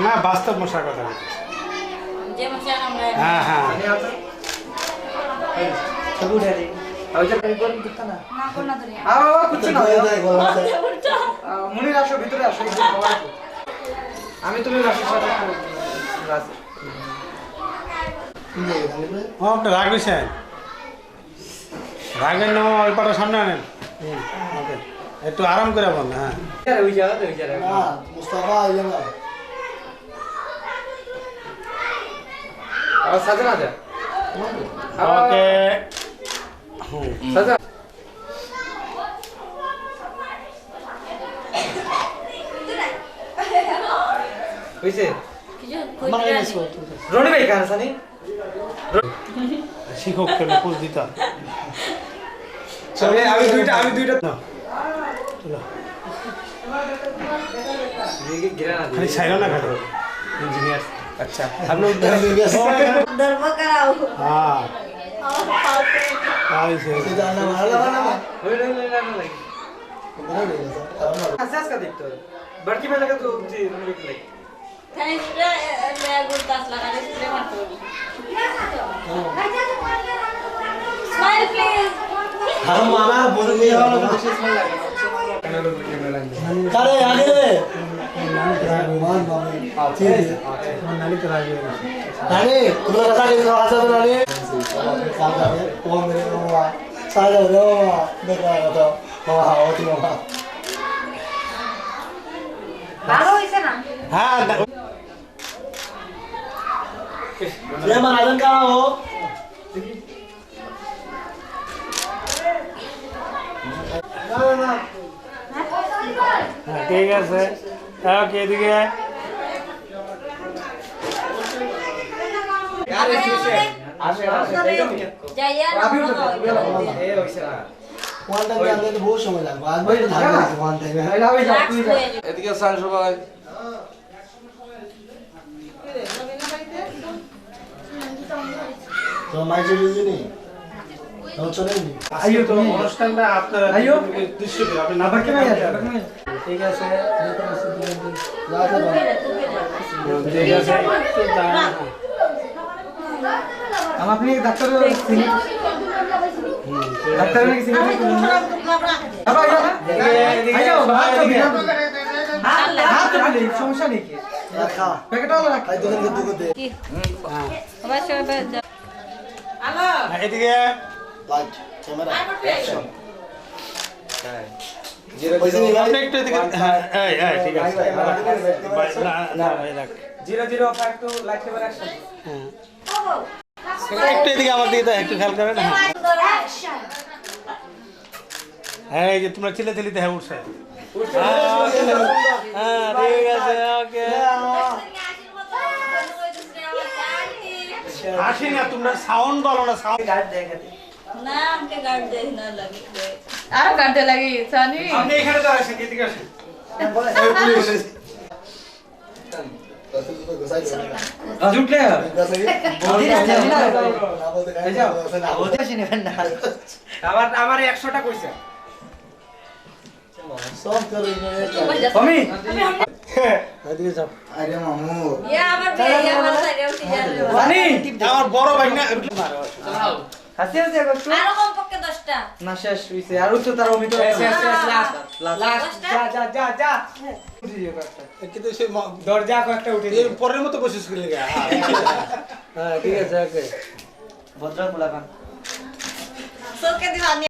না বাস্তব মশার কথা বলছি যে মশা আমরা হ্যাঁ হ্যাঁ সবু রেডি আচ্ছা কই কোন দিতা না না কোন না ধরে কিছু না মুনির আসো ভিতরে আসো আমি তুমি রাশির সাথে রাজ ও আপনি রাখবি স্যার রাখবেন না ওই পাটা সামনে আনেন ওকে একটু আরাম করে বল হ্যাঁ ওই জায়গা মুস্তাফা ইলাঙ্গা আর সাজনা দে ওকে সাজা কইছে কিছু কই রনি ভাই কার সানি শিক্ষক কেন পোজ দিতা আমি দুইটা না চলো দিকে গিরা না খালি সাইরা না খালি ইঞ্জিনিয়ার আচ্ছা আপনি ধর্ম করাও হ্যাঁ आई से জানা মারা না ওই না লাগে আসাস কা দেখতো बड़की में लगा तो जी रनि भाई लाइक থাইসরা লাগু 10 লাখ আর স্প্রে মারতে হবে স্মাইল প্লিজ हम मामा बोल के हम বেশি স্মেল লাগে ক্যামেরা লাগে करे आगे मान मामी ठीक है नाली करा गया नानी तुम्हारा कसा के आसा तो नानी काम कर रहे वो मेरे मामा सारा रो देखा तो मामा आओ तुम मामा ভালো হইছে না हां ये महाजन का हो ना ठीक আছে ওকে এদিকে यार ऐसे আসে যাইয়া अभी না ए होइছে না वन टाइम के अंदर तो बहुत समय लगा बाद में तो भाग गए वन टाइम में এলা হই যা তুই যা এদিকে সান সবাই तो माइक चली नहीं तो चले नहीं আইও তো অনুষ্ঠানটা আপনার আইও। দৃশ্য কি আপনি না बड़की में ঠিক আছে जाते बात ঠিক আছে একটু দাঁড়ান। हम अपनी डॉक्टर डॉक्टर ने किसी अब आ जाओ बाहर এদিকে। हाथ तो ले समस्या नहीं की रखा पैकेट वाला रख आई दुकान के दुकान दे কি হ্যাঁ অবশ্য এদিকে लाइट कैमरा एक्शन पैसे नहीं আপনি একটু এদিকে হ্যাঁ এই এই ঠিক আছে না না ভাই রাখ 005 লাইট ক্যামেরা অ্যাকশন হ্যাঁ একটু এদিকে আমার দিকে একটু খেয়াল করেন হ্যাঁ এই যে তোমরা চিল্লা চিল্লিতে হ্যাঁ উঠছে হ্যাঁ ঠিক আছে ওকে আসি না তোমরা সাউন্ড বলো না সাউন্ড गार्ड देखाते না আমাকে গার্ড দেই না লাগে আর কাটতে লাগি সানি আপনি এখানে তো আসেন এদিকে আসেন राजू उठले बोलते আসেনি না আমার 100টা কইছে सब करेंगे আমি এদিকে যাও अरे मामू ইয়া আমার বিয়ে ইয়া আমার সাইডে উঠে যাবে জানি আমার বড় ভাই না হাসি হাসি একটু আরো কমপক্ষে 10টা না শেষ হইছে আর তো তার অমিত লাস্ট যা যা যা যা কিন্তু সে দরজা কয়েকটা উঠে এর পরের মতো কোশিশ করলে হ্যাঁ ঠিক আছে ওকে ভদ্র পোলাপান সোকে দিবানি